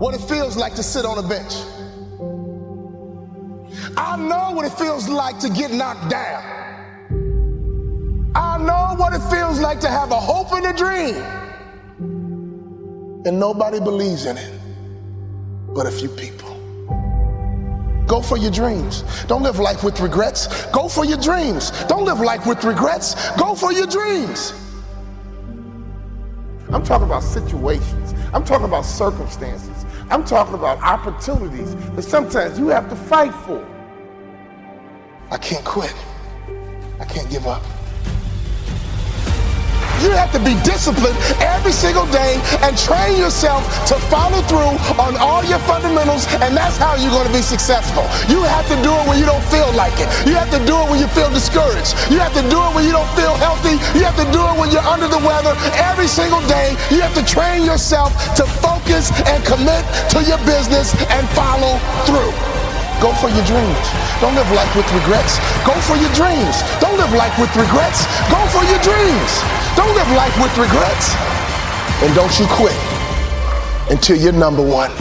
what it feels like to sit on a bench. I know what it feels like to get knocked down. I know what it feels like to have a hope and a dream, and nobody believes in it but a few people. Go for your dreams. Don't live life with regrets. Go for your dreams. Don't live life with regrets. Go for your dreams. I'm talking about situations. I'm talking about circumstances. I'm talking about opportunities that sometimes you have to fight for. I can't quit. I can't give up. You have to be disciplined every single day and train yourself to follow through on all your fundamentals, and that's how you're going to be successful. You have to do it when you don't feel like it. You have to do it when you feel discouraged. You have to do it when you don't feel healthy. You have to do it when you're under the weather. Every single day, you have to train yourself to focus and commit to your business and follow through. Go for your dreams. Don't live life with regrets. Go for your dreams. Don't live life with regrets. Go for your dreams. Don't live life with regrets. And don't you quit until you're number one.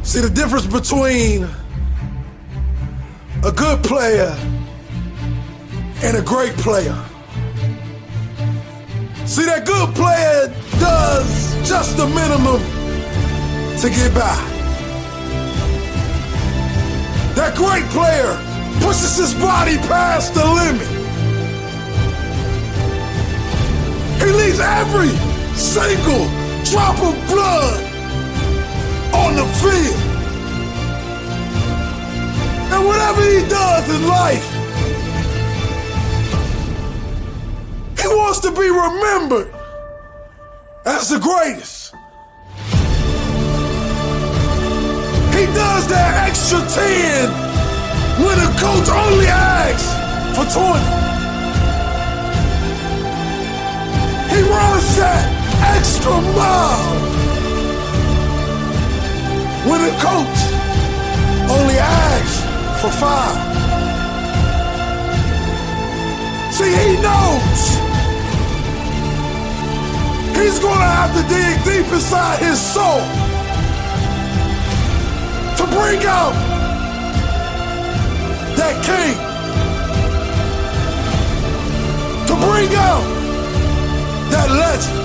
See the difference between a good player and a great player. See, that good player does just the minimum to get by. That great player pushes his body past the limit. He leaves every single drop of blood on the field. And whatever he does in life, he wants to be remembered as the greatest. He does that extra 10 when the coach only asks for 20. He runs that extra mile when the coach only asks for 5. See, he knows he's gonna have to dig deep inside his soul to bring out that king, to bring out that legend,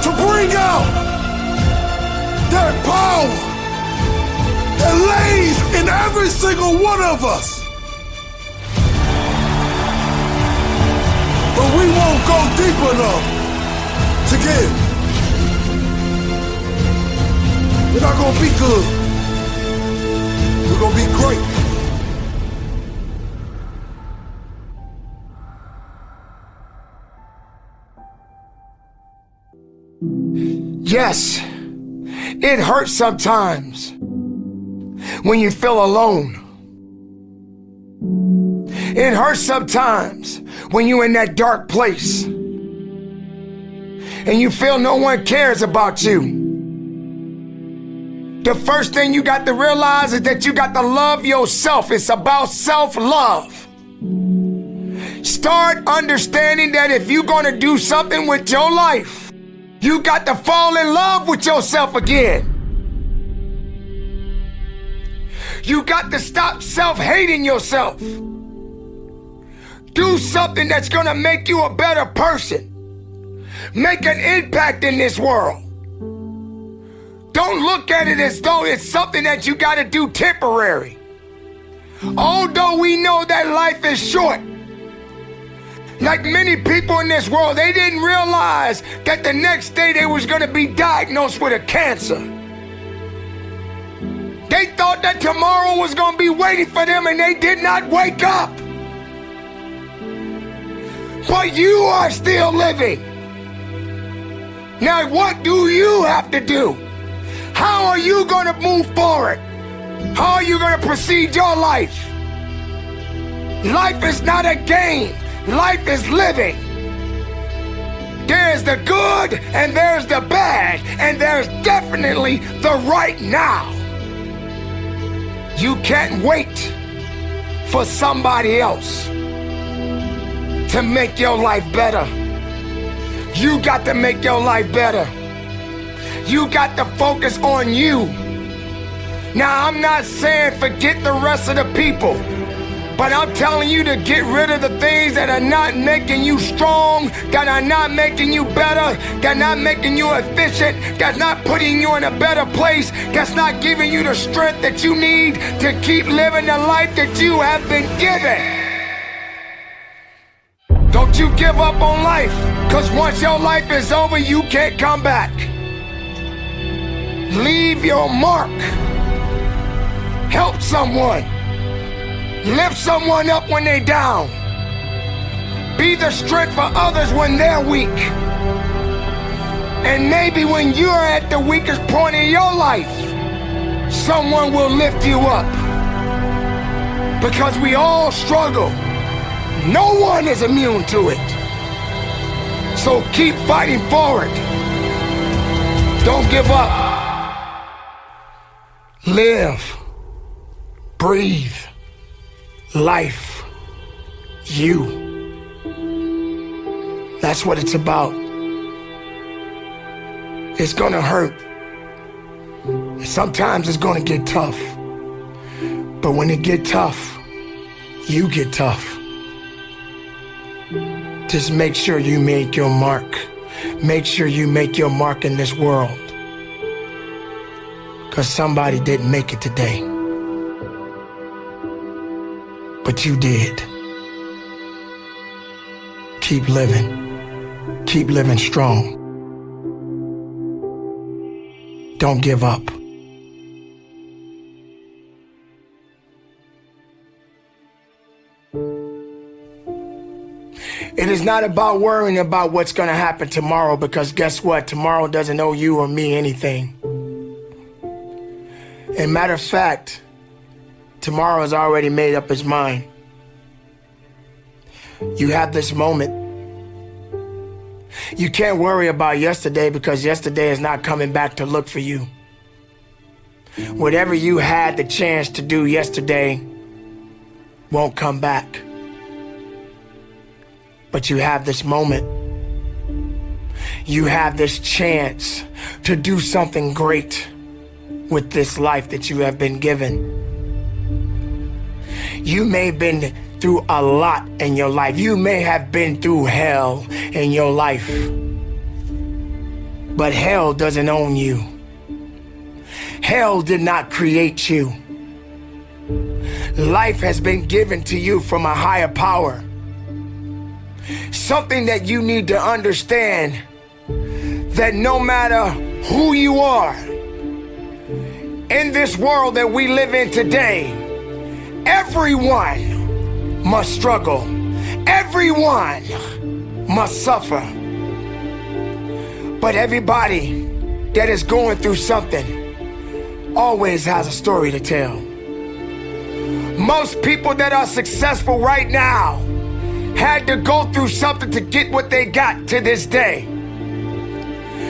to bring out that power that lays in every single one of us. But we won't go deep enough to get it. We're not gonna be good. We're gonna be great. Yes, it hurts sometimes when you feel alone. It hurts sometimes when you're in that dark place and you feel no one cares about you. The first thing you got to realize is that you got to love yourself. It's about self-love. Start understanding that if you're going to do something with your life, you got to fall in love with yourself again. You got to stop self-hating yourself. Do something that's going to make you a better person. Make an impact in this world. Don't look at it as though it's something that you got to do temporary. Although we know that life is short, like many people in this world, they didn't realize that the next day they was going to be diagnosed with a cancer. They thought that tomorrow was going to be waiting for them, and they did not wake up. But you are still living. Now, what do you have to do? How are you going to move forward? How are you going to proceed your life? Life is not a game. Life is living. There's the good and there's the bad, and there's definitely the right now. You can't wait for somebody else to make your life better. You got to make your life better. You got to focus on you. Now, I'm not saying forget the rest of the people, but I'm telling you to get rid of the things that are not making you strong, that are not making you better, that are not making you efficient, that's not putting you in a better place, that's not giving you the strength that you need to keep living the life that you have been given. Don't you give up on life, because once your life is over, you can't come back. Leave your mark. Help someone. Lift someone up when they're down. Be the strength for others when they're weak. And maybe when you're at the weakest point in your life, someone will lift you up. Because we all struggle. No one is immune to it. So keep fighting forward. Don't give up. Live. Breathe. Life. You. That's what it's about. It's gonna hurt. Sometimes it's gonna get tough. But when it get tough, you get tough. Just make sure you make your mark. Make sure you make your mark in this world. Because somebody didn't make it today. But you did. Keep living. Keep living strong. Don't give up. It is not about worrying about what's going to happen tomorrow, because guess what? Tomorrow doesn't owe you or me anything. And matter of fact, tomorrow has already made up its mind. You have this moment. You can't worry about yesterday, because yesterday is not coming back to look for you. Whatever you had the chance to do yesterday won't come back. But you have this moment. You have this chance to do something great with this life that you have been given. You may have been through a lot in your life. You may have been through hell in your life. But hell doesn't own you. Hell did not create you. Life has been given to you from a higher power. Something that you need to understand, that no matter who you are, in this world that we live in today, everyone must struggle. Everyone must suffer. But everybody that is going through something always has a story to tell. Most people that are successful right now had to go through something to get what they got to this day.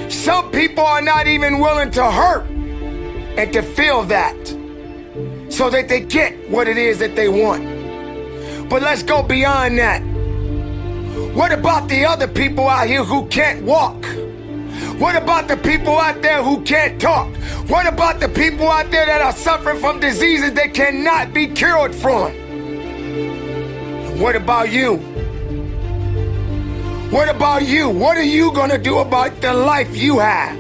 Some people are not even willing to hurt and to feel that, so that they get what it is that they want. But let's go beyond that. What about the other people out here who can't walk? What about the people out there who can't talk? What about the people out there that are suffering from diseases they cannot be cured from? What about you? What about you? What are you gonna do about the life you have?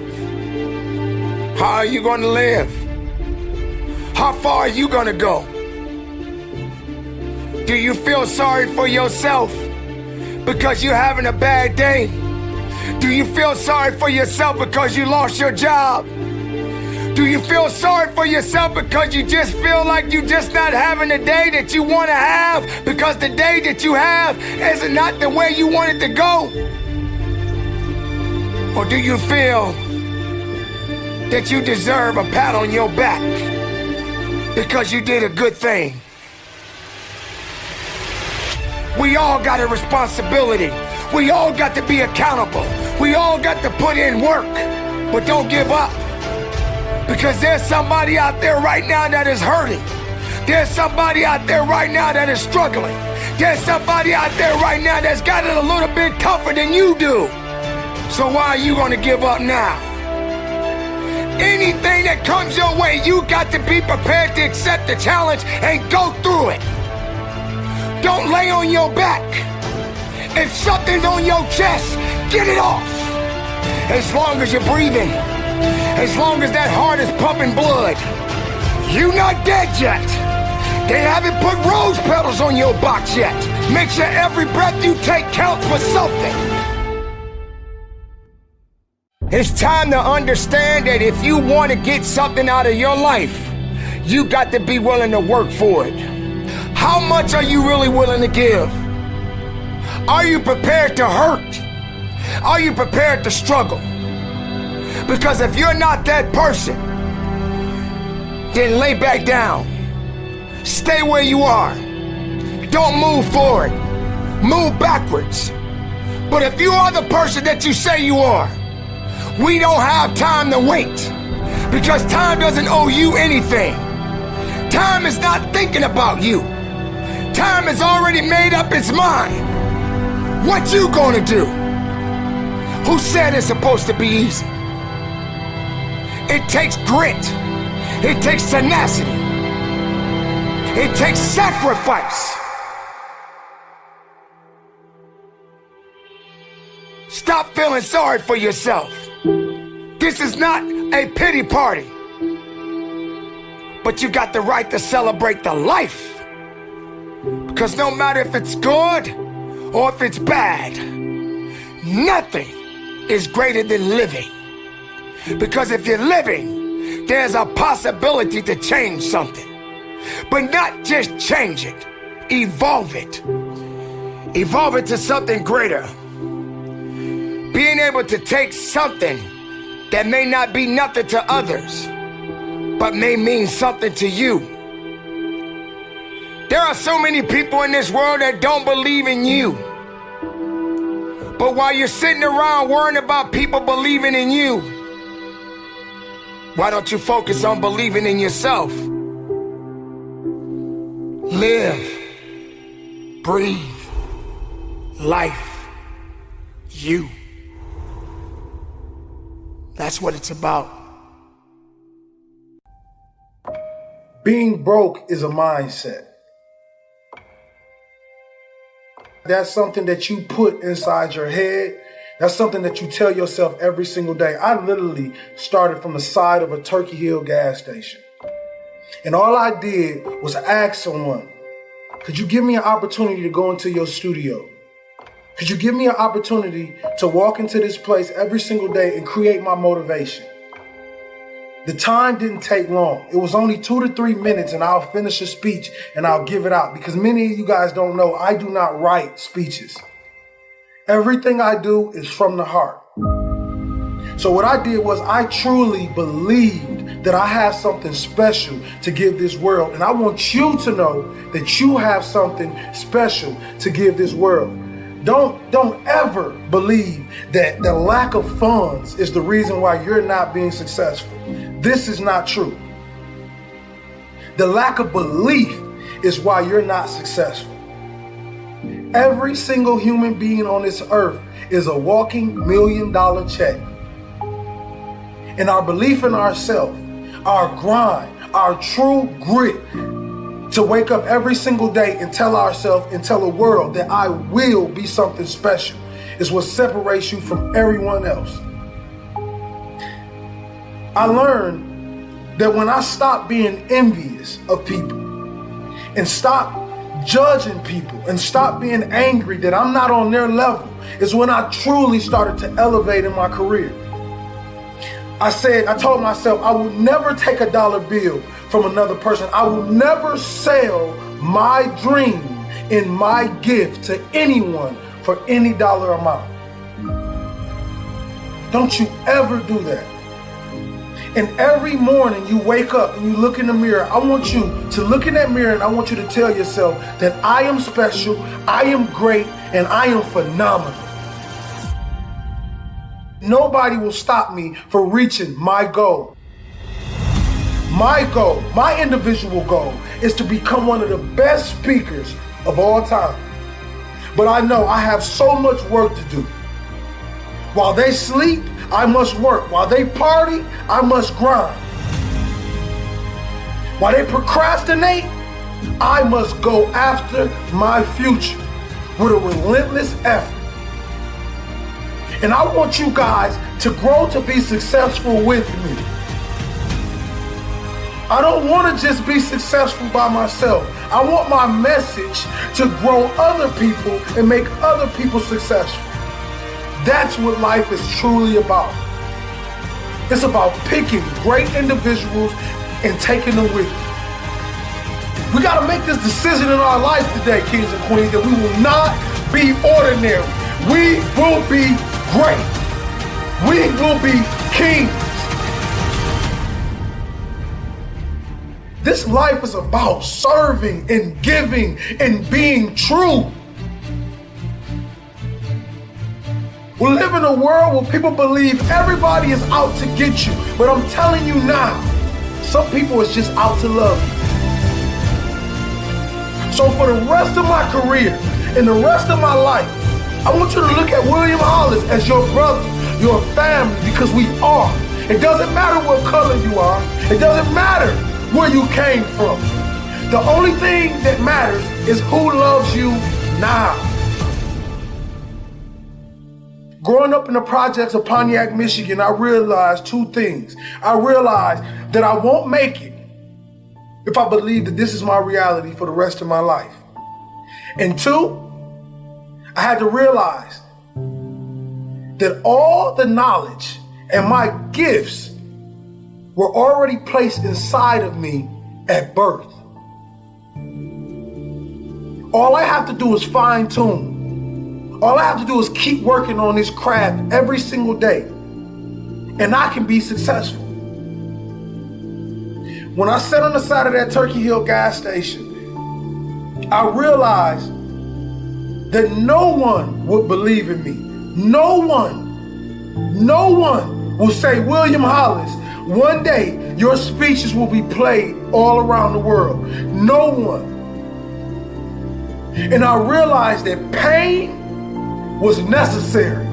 How are you gonna live? How far are you gonna go? Do you feel sorry for yourself because you're having a bad day? Do you feel sorry for yourself because you lost your job? Do you feel sorry for yourself because you just feel like you're just not having the day that you want to have, because the day that you have is not the way you want it to go? Or do you feel that you deserve a pat on your back because you did a good thing? We all got a responsibility. We all got to be accountable. We all got to put in work, but don't give up. Because there's somebody out there right now that is hurting. There's somebody out there right now that is struggling. There's somebody out there right now that's got it a little bit tougher than you do. So why are you gonna give up now? Anything that comes your way, you got to be prepared to accept the challenge and go through it. Don't lay on your back. If something's on your chest, get it off. As long as you're breathing, as long as that heart is pumping blood, you're not dead yet. They haven't put rose petals on your box yet. Make sure every breath you take counts for something. It's time to understand that if you want to get something out of your life, you got to be willing to work for it. How much are you really willing to give? Are you prepared to hurt? Are you prepared to struggle? Because if you're not that person, then lay back down. Stay where you are. Don't move forward. Move backwards. But if you are the person that you say you are, we don't have time to wait, because time doesn't owe you anything. Time is not thinking about you. Time has already made up its mind. What you gonna do? Who said it's supposed to be easy? It takes grit. It takes tenacity. It takes sacrifice. Stop feeling sorry for yourself. This is not a pity party, but you got the right to celebrate the life. Because no matter if it's good or if it's bad, nothing is greater than living. Because if you're living, there's a possibility to change something. But not just change it, evolve it. Evolve it to something greater. Being able to take something that may not be nothing to others, but may mean something to you. There are so many people in this world that don't believe in you. But while you're sitting around worrying about people believing in you, why don't you focus on believing in yourself? Live, breathe, life, you. That's what it's about. Being broke is a mindset. That's something that you put inside your head. That's something that you tell yourself every single day. I literally started from the side of a Turkey Hill gas station. And all I did was ask someone, could you give me an opportunity to go into your studio? Could you give me an opportunity to walk into this place every single day and create my motivation? The time didn't take long. It was only 2 to 3 minutes, and I'll finish a speech and I'll give it out. Because many of you guys don't know, I do not write speeches. Everything I do is from the heart. So what I did was I truly believed that I have something special to give this world. And I want you to know that you have something special to give this world. Don't ever believe that the lack of funds is the reason why you're not being successful. This is not true. The lack of belief is why you're not successful. Every single human being on this earth is a walking $1 million check. And our belief in ourselves, our grind, our true grit, to wake up every single day and tell ourselves and tell the world that I will be something special is what separates you from everyone else. I learned that when I stopped being envious of people and stopped judging people and stopped being angry that I'm not on their level is when I truly started to elevate in my career. I told myself I would never take a dollar bill from another person. I will never sell my dream and my gift to anyone for any dollar amount. Don't you ever do that. And every morning you wake up and you look in the mirror, I want you to look in that mirror and I want you to tell yourself that I am special, I am great, and I am phenomenal. Nobody will stop me from reaching my goal. My goal, my individual goal, is to become one of the best speakers of all time. But I know I have so much work to do. While they sleep, I must work. While they party, I must grind. While they procrastinate, I must go after my future with a relentless effort. And I want you guys to grow to be successful with me. I don't want to just be successful by myself. I want my message to grow other people and make other people successful. That's what life is truly about. It's about picking great individuals and taking them with you. We got to make this decision in our life today, kings and queens, that we will not be ordinary. We will be great. We will be kings. This life is about serving and giving and being true. We live in a world where people believe everybody is out to get you. But I'm telling you now, some people is just out to love you. So for the rest of my career and the rest of my life, I want you to look at William Hollis as your brother, your family, because we are. It doesn't matter what color you are. It doesn't matter where you came from. The only thing that matters is who loves you now. Growing up in the projects of Pontiac, Michigan, I realized two things. I realized that I won't make it if I believe that this is my reality for the rest of my life. And two, I had to realize that all the knowledge and my gifts were already placed inside of me at birth. All I have to do is fine tune. All I have to do is keep working on this craft every single day, and I can be successful. When I sat on the side of that Turkey Hill gas station, I realized that no one would believe in me. No one will say, William Hollis, one day your speeches will be played all around the world. No one. And I realized that pain was necessary.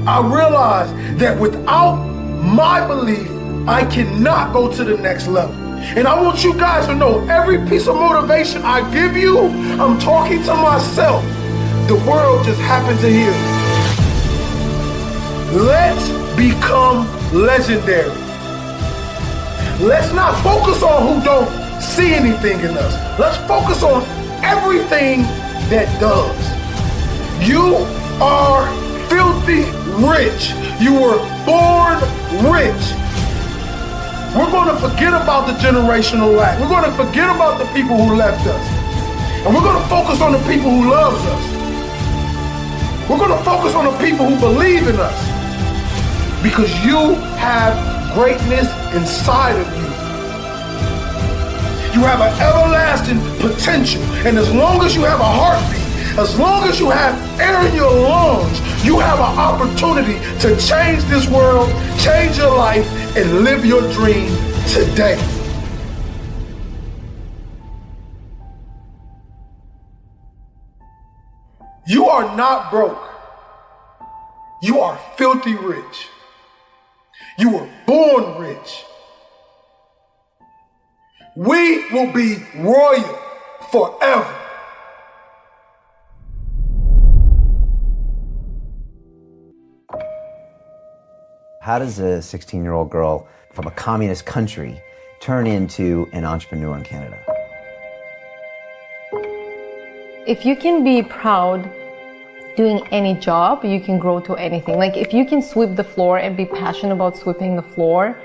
I realized that without my belief, I cannot go to the next level. And I want you guys to know, every piece of motivation I give you, I'm talking to myself. The world just happened to hear me. Let's become legendary. Let's not focus on who don't see anything in us. Let's focus on everything that does. You are filthy rich. You were born rich. We're going to forget about the generational lack. We're going to forget about the people who left us. And we're going to focus on the people who loves us. We're going to focus on the people who believe in us. Because you have greatness inside of you. You have an everlasting potential. And as long as you have a heartbeat, as long as you have air in your lungs, you have an opportunity to change this world, change your life, and live your dream today. You are not broke. You are filthy rich. You were born rich. We will be royal forever. How does a 16-year-old girl from a communist country turn into an entrepreneur in Canada? If you can be proud doing any job, you can grow to anything. Like if you can sweep the floor and be passionate about sweeping the floor,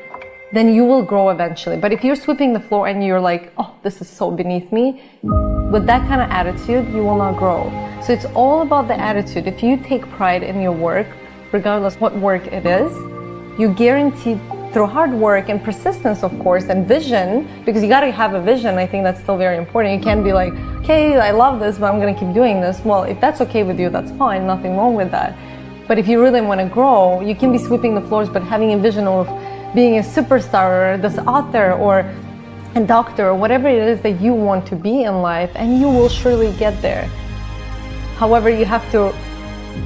then you will grow eventually. But if you're sweeping the floor and you're like, oh, this is so beneath me, with that kind of attitude, you will not grow. So it's all about the attitude. If you take pride in your work, regardless what work it is, you guarantee through hard work and persistence, of course, and vision, because you got to have a vision. I think that's still very important. You can't be like, okay, I love this, but I'm going to keep doing this. Well, if that's okay with you, that's fine. Nothing wrong with that. But if you really want to grow, you can be sweeping the floors, but having a vision of being a superstar, or this author, or a doctor, or whatever it is that you want to be in life, and you will surely get there. However, you have to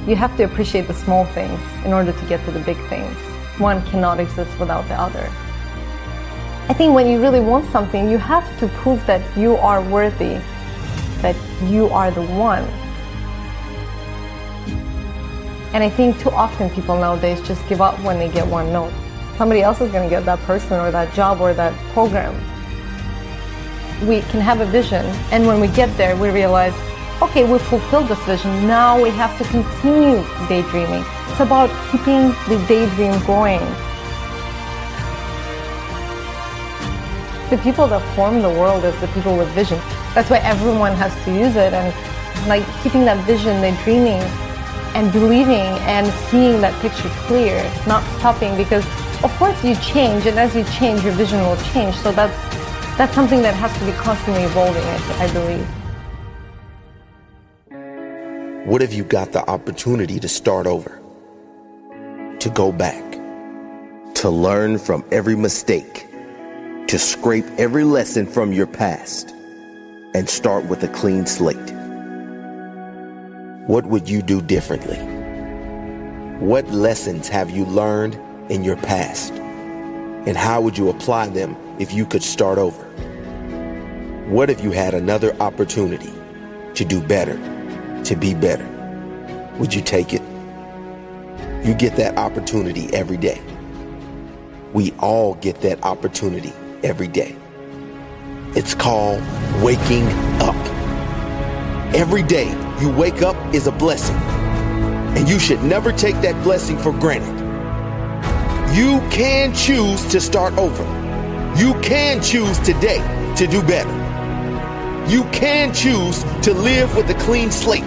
You have to appreciate the small things in order to get to the big things. One cannot exist without the other. I think when you really want something, you have to prove that you are worthy, that you are the one. And I think too often people nowadays just give up when they get one no. Somebody else is going to get that person or that job or that program. We can have a vision, and when we get there, we realize, okay, we've fulfilled this vision. Now we have to continue daydreaming. It's about keeping the daydream going. The people that form the world is the people with vision. That's why everyone has to use it, and like keeping that vision, the dreaming, and believing and seeing that picture clear, not stopping, because of course you change, and as you change, your vision will change. So that's something that has to be constantly evolving, I believe. What if you got the opportunity to start over, to go back, to learn from every mistake, to scrape every lesson from your past and start with a clean slate? What would you do differently? What lessons have you learned in your past? And how would you apply them if you could start over? What if you had another opportunity to do better, to be better? Would you take it? You get that opportunity every day. We all get that opportunity every day. It's called waking up. Every day you wake up is a blessing, and you should never take that blessing for granted. You can choose to start over. You can choose today to do better. You can choose to live with a clean slate,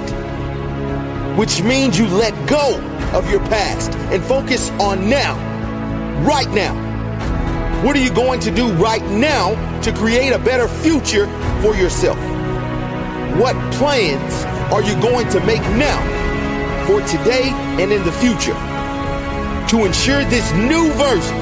which means you let go of your past and focus on now, right now. What are you going to do right now to create a better future for yourself? What plans are you going to make now for today and in the future to ensure this new version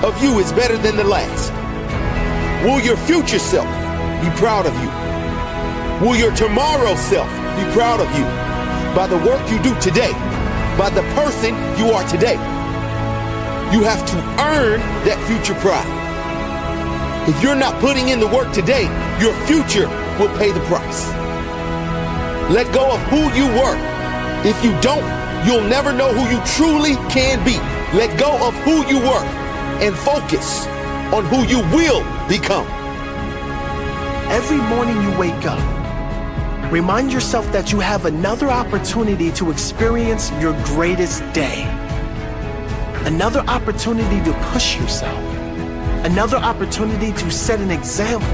of you is better than the last? Will your future self be proud of you? Will your tomorrow self be proud of you by the work you do today, by the person you are today? You have to earn that future pride. If you're not putting in the work today, your future will pay the price. Let go of who you were. If you don't, you'll never know who you truly can be. Let go of who you were and focus on who you will become. Every morning you wake up, remind yourself that you have another opportunity to experience your greatest day. Another opportunity to push yourself. Another opportunity to set an example.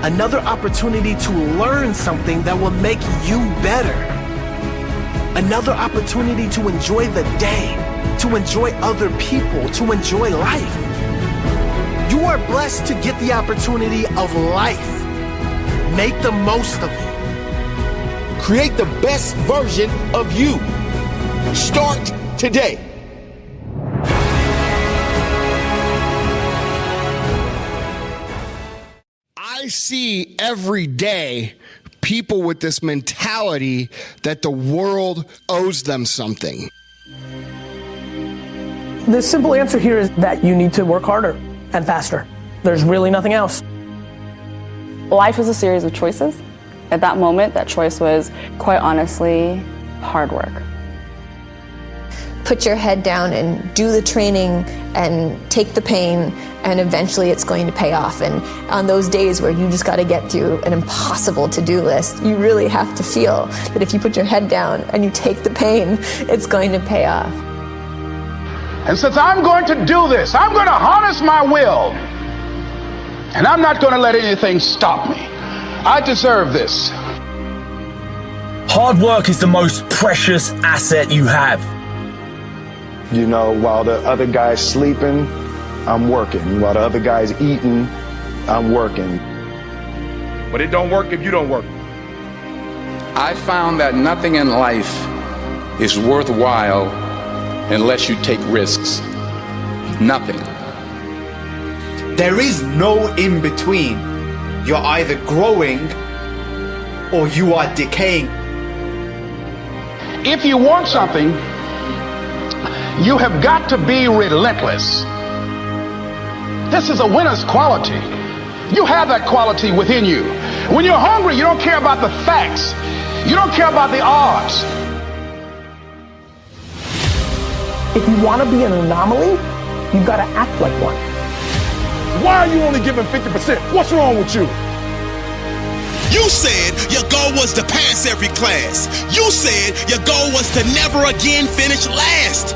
Another opportunity to learn something that will make you better. Another opportunity to enjoy the day, to enjoy other people, to enjoy life. You are blessed to get the opportunity of life. Make the most of it. Create the best version of you. Start today. I see every day people with this mentality that the world owes them something. The simple answer here is that you need to work harder and faster. There's really nothing else. Life is a series of choices. At that moment, that choice was, quite honestly, hard work. Put your head down and do the training and take the pain, and eventually it's going to pay off. And on those days where you just got to get through an impossible to-do list, you really have to feel that if you put your head down and you take the pain, it's going to pay off. And since I'm going to do this, I'm going to harness my will. And I'm not going to let anything stop me. I deserve this. Hard work is the most precious asset you have. You know, while the other guy's sleeping, I'm working. While the other guy's eating, I'm working. But it don't work if you don't work. I found that nothing in life is worthwhile unless you take risks. Nothing. There is no in between. You're either growing or you are decaying. If you want something, you have got to be relentless. This is a winner's quality. You have that quality within you. When you're hungry, you don't care about the facts. You don't care about the odds. If you want to be an anomaly, you've got to act like one. Why are you only giving 50%? What's wrong with you? You said your goal was to pass every class. You said your goal was to never again finish last.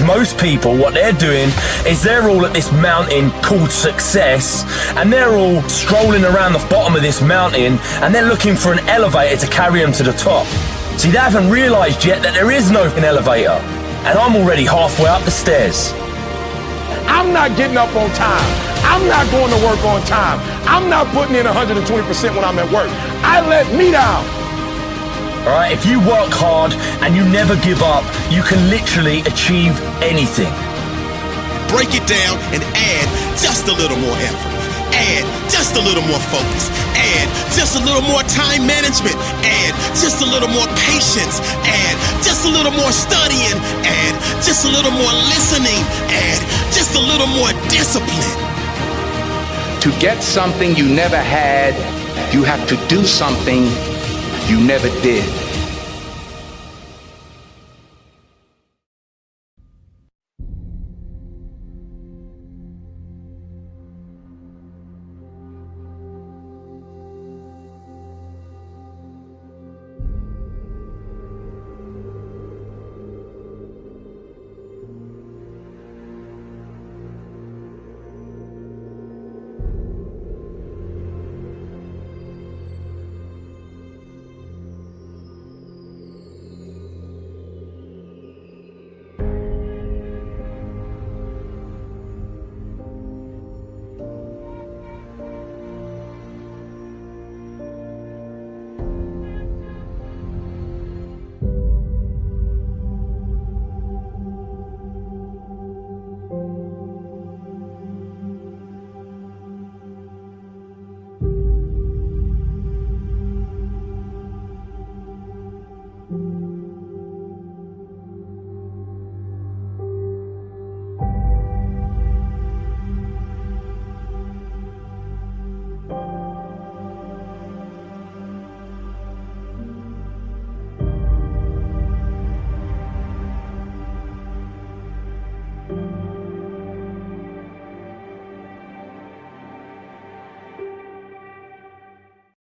Most people, what they're doing is they're all at this mountain called success, and they're all strolling around the bottom of this mountain, and they're looking for an elevator to carry them to the top. See, they haven't realized yet that there is no elevator, and I'm already halfway up the stairs. I'm not getting up on time. I'm not going to work on time. I'm not putting in 120% when I'm at work. I let me down. All right, if you work hard and you never give up, you can literally achieve anything. Break it down and add just a little more effort. Add just a little more focus. Add just a little more time management. Add just a little more patience. Add just a little more studying. Add just a little more listening. Add just a little more discipline. To get something you never had, you have to do something you never did.